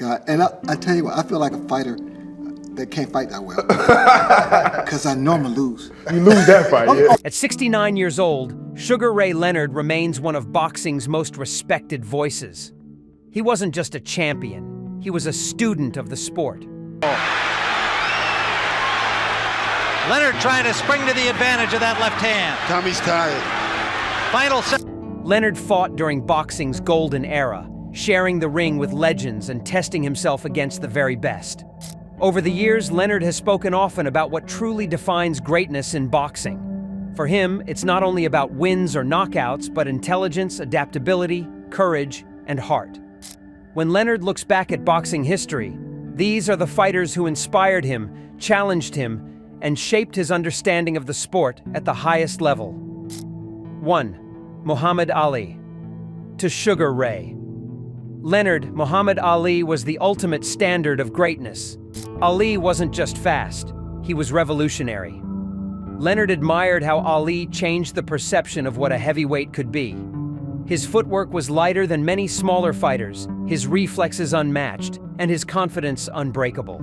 God. And I tell you what, I feel like a fighter that can't fight that well. Because I normally lose. You lose that fight, yeah. At 69 years old, Sugar Ray Leonard remains one of boxing's most respected voices. He wasn't just a champion, he was a student of the sport. Leonard trying to spring to the advantage of that left hand. Tommy's tired. Leonard fought during boxing's golden era, sharing the ring with legends and testing himself against the very best. Over the years, Leonard has spoken often about what truly defines greatness in boxing. For him, it's not only about wins or knockouts, but intelligence, adaptability, courage, and heart. When Leonard looks back at boxing history, these are the fighters who inspired him, challenged him, and shaped his understanding of the sport at the highest level. 1. Muhammad Ali. To Sugar Ray. Leonard, Muhammad Ali was the ultimate standard of greatness. Ali wasn't just fast, he was revolutionary. Leonard admired how Ali changed the perception of what a heavyweight could be. His footwork was lighter than many smaller fighters, his reflexes unmatched, and his confidence unbreakable.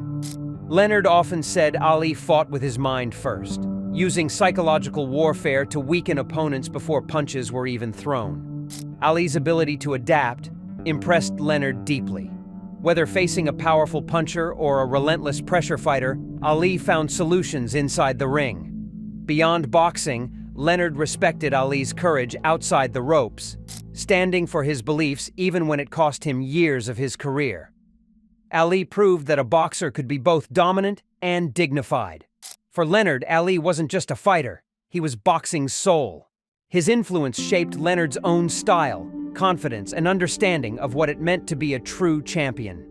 Leonard often said Ali fought with his mind first, using psychological warfare to weaken opponents before punches were even thrown. Ali's ability to adapt impressed Leonard deeply. Whether facing a powerful puncher or a relentless pressure fighter, Ali found solutions inside the ring. Beyond boxing, Leonard respected Ali's courage outside the ropes, standing for his beliefs even when it cost him years of his career. Ali proved that a boxer could be both dominant and dignified. For Leonard, Ali wasn't just a fighter, he was boxing's soul. His influence shaped Leonard's own style, confidence, and understanding of what it meant to be a true champion.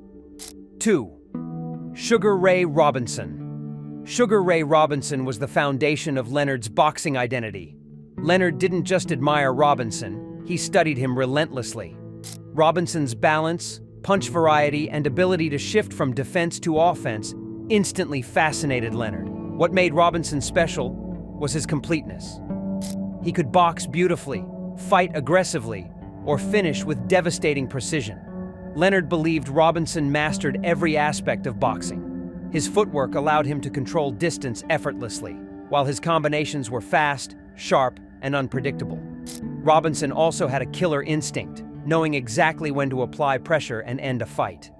2. Sugar Ray Robinson. Sugar Ray Robinson was the foundation of Leonard's boxing identity. Leonard didn't just admire Robinson, he studied him relentlessly. Robinson's balance, punch variety, and ability to shift from defense to offense instantly fascinated Leonard. What made Robinson special was his completeness. He could box beautifully, fight aggressively, or finish with devastating precision. Leonard believed Robinson mastered every aspect of boxing. His footwork allowed him to control distance effortlessly, while his combinations were fast, sharp, and unpredictable. Robinson also had a killer instinct, knowing exactly when to apply pressure and end a fight.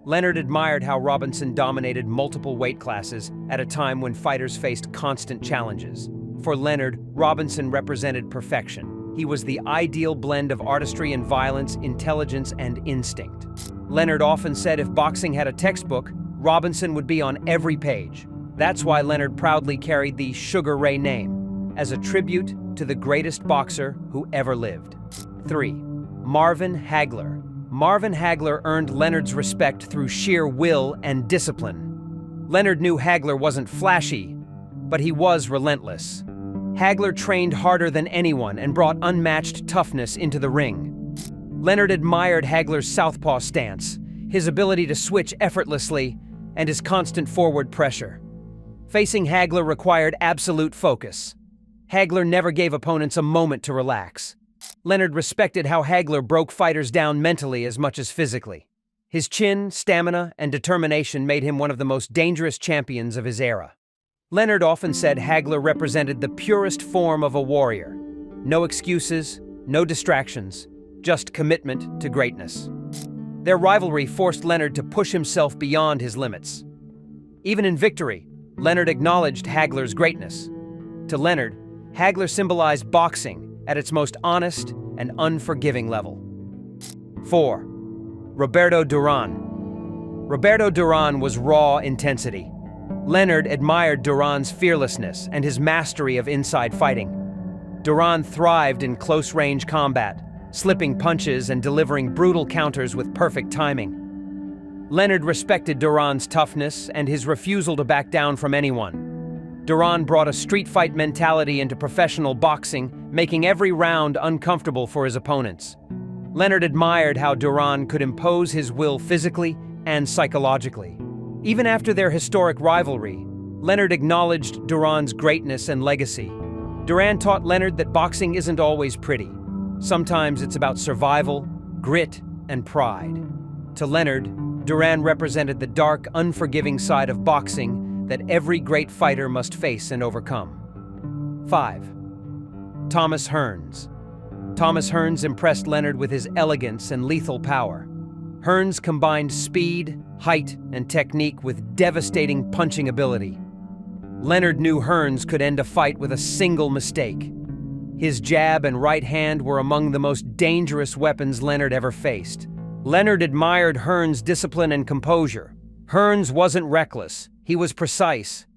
Leonard admired how Robinson dominated multiple weight classes at a time when fighters faced constant challenges. For Leonard, Robinson represented perfection. He was the ideal blend of artistry and violence, intelligence and instinct. Leonard often said if boxing had a textbook, Robinson would be on every page. That's why Leonard proudly carried the Sugar Ray name, as a tribute to the greatest boxer who ever lived. 3. Marvin Hagler. Marvin Hagler earned Leonard's respect through sheer will and discipline. Leonard knew Hagler wasn't flashy, but he was relentless. Hagler trained harder than anyone and brought unmatched toughness into the ring. Leonard admired Hagler's southpaw stance, his ability to switch effortlessly, and his constant forward pressure. Facing Hagler required absolute focus. Hagler never gave opponents a moment to relax. Leonard respected how Hagler broke fighters down mentally as much as physically. His chin, stamina, and determination made him one of the most dangerous champions of his era. Leonard often said Hagler represented the purest form of a warrior. No excuses, no distractions, just commitment to greatness. Their rivalry forced Leonard to push himself beyond his limits. Even in victory, Leonard acknowledged Hagler's greatness. To Leonard, Hagler symbolized boxing at its most honest and unforgiving level. 4. Roberto Duran. Roberto Duran was raw intensity. Leonard admired Duran's fearlessness and his mastery of inside fighting. Duran thrived in close-range combat, slipping punches and delivering brutal counters with perfect timing. Leonard respected Duran's toughness and his refusal to back down from anyone. Duran brought a street fight mentality into professional boxing, making every round uncomfortable for his opponents. Leonard admired how Duran could impose his will physically and psychologically. Even after their historic rivalry, Leonard acknowledged Duran's greatness and legacy. Duran taught Leonard that boxing isn't always pretty. Sometimes it's about survival, grit, and pride. To Leonard, Duran represented the dark, unforgiving side of boxing that every great fighter must face and overcome. 5. Thomas Hearns. Thomas Hearns impressed Leonard with his elegance and lethal power. Hearns combined speed, height, and technique with devastating punching ability. Leonard knew Hearns could end a fight with a single mistake. His jab and right hand were among the most dangerous weapons Leonard ever faced. Leonard admired Hearns' discipline and composure. Hearns wasn't reckless, he was precise.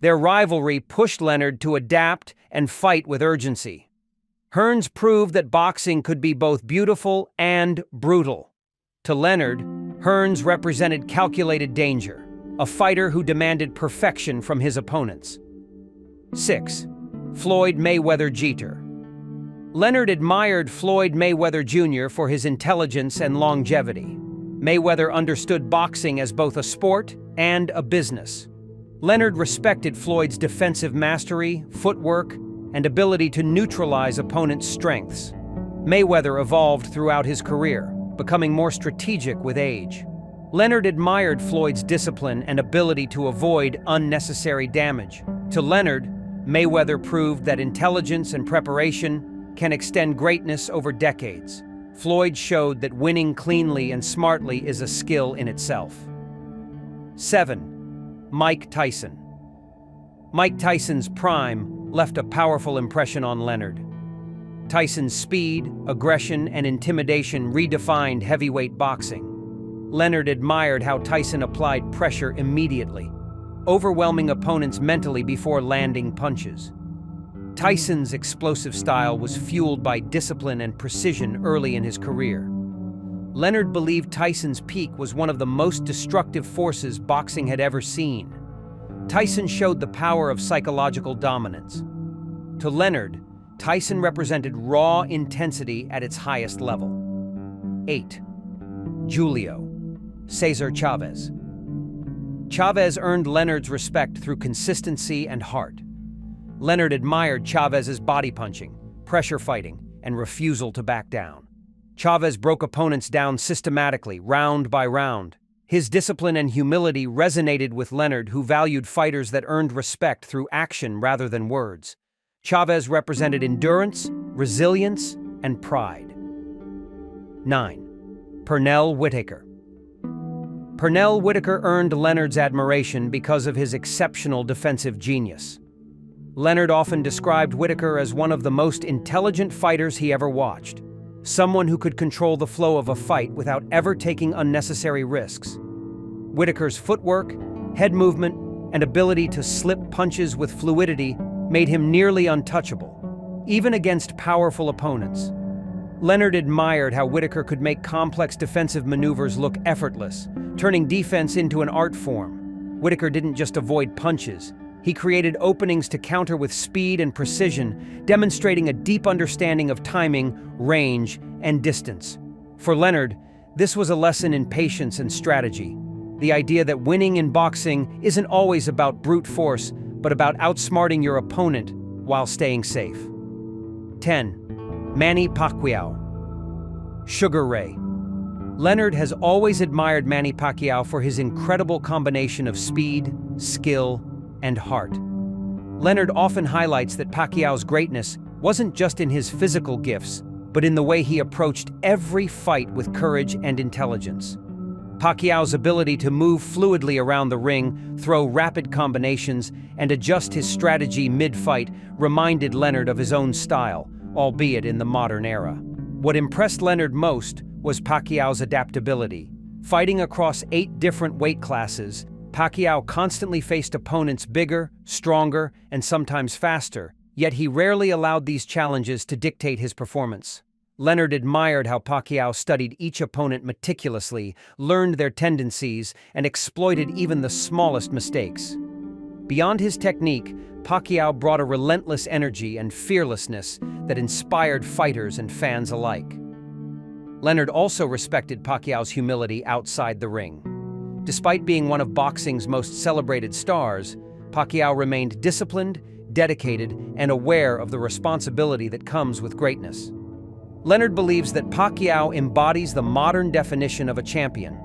Their rivalry pushed Leonard to adapt and fight with urgency. Hearns proved that boxing could be both beautiful and brutal. To Leonard, Hearns represented calculated danger, a fighter who demanded perfection from his opponents. 6. Floyd Mayweather Jeter. Leonard admired Floyd Mayweather Jr. for his intelligence and longevity. Mayweather understood boxing as both a sport and a business. Leonard respected Floyd's defensive mastery, footwork, and ability to neutralize opponents' strengths. Mayweather evolved throughout his career, becoming more strategic with age. Leonard admired Floyd's discipline and ability to avoid unnecessary damage. To Leonard, Mayweather proved that intelligence and preparation can extend greatness over decades. Floyd showed that winning cleanly and smartly is a skill in itself. 7. Mike Tyson. Mike Tyson's prime left a powerful impression on Leonard. Tyson's speed, aggression, and intimidation redefined heavyweight boxing. Leonard admired how Tyson applied pressure immediately, overwhelming opponents mentally before landing punches. Tyson's explosive style was fueled by discipline and precision early in his career. Leonard believed Tyson's peak was one of the most destructive forces boxing had ever seen. Tyson showed the power of psychological dominance. To Leonard, Tyson represented raw intensity at its highest level. 8. Julio Cesar Chavez. Chavez earned Leonard's respect through consistency and heart. Leonard admired Chavez's body punching, pressure fighting, and refusal to back down. Chavez broke opponents down systematically, round by round. His discipline and humility resonated with Leonard, who valued fighters that earned respect through action rather than words. Chavez represented endurance, resilience, and pride. 9. Pernell Whitaker. Pernell Whitaker earned Leonard's admiration because of his exceptional defensive genius. Leonard often described Whitaker as one of the most intelligent fighters he ever watched, someone who could control the flow of a fight without ever taking unnecessary risks. Whitaker's footwork, head movement, and ability to slip punches with fluidity made him nearly untouchable, even against powerful opponents. Leonard admired how Whitaker could make complex defensive maneuvers look effortless, turning defense into an art form. Whitaker didn't just avoid punches, he created openings to counter with speed and precision, demonstrating a deep understanding of timing, range, and distance. For Leonard, this was a lesson in patience and strategy. The idea that winning in boxing isn't always about brute force, but about outsmarting your opponent while staying safe. 10. Manny Pacquiao. Sugar Ray. Leonard has always admired Manny Pacquiao for his incredible combination of speed, skill, and heart. Leonard often highlights that Pacquiao's greatness wasn't just in his physical gifts, but in the way he approached every fight with courage and intelligence. Pacquiao's ability to move fluidly around the ring, throw rapid combinations, and adjust his strategy mid-fight reminded Leonard of his own style, albeit in the modern era. What impressed Leonard most was Pacquiao's adaptability. Fighting across 8 different weight classes, Pacquiao constantly faced opponents bigger, stronger, and sometimes faster, yet he rarely allowed these challenges to dictate his performance. Leonard admired how Pacquiao studied each opponent meticulously, learned their tendencies, and exploited even the smallest mistakes. Beyond his technique, Pacquiao brought a relentless energy and fearlessness that inspired fighters and fans alike. Leonard also respected Pacquiao's humility outside the ring. Despite being one of boxing's most celebrated stars, Pacquiao remained disciplined, dedicated, and aware of the responsibility that comes with greatness. Leonard believes that Pacquiao embodies the modern definition of a champion,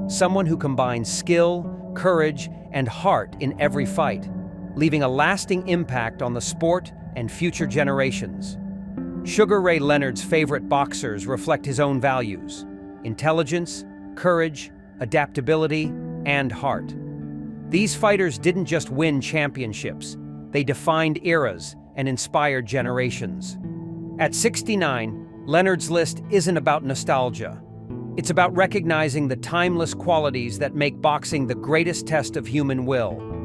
someone who combines skill, courage, and heart in every fight, leaving a lasting impact on the sport and future generations. Sugar Ray Leonard's favorite boxers reflect his own values: intelligence, courage, adaptability, and heart. These fighters didn't just win championships, they defined eras and inspired generations. At 69, Leonard's list isn't about nostalgia. It's about recognizing the timeless qualities that make boxing the greatest test of human will.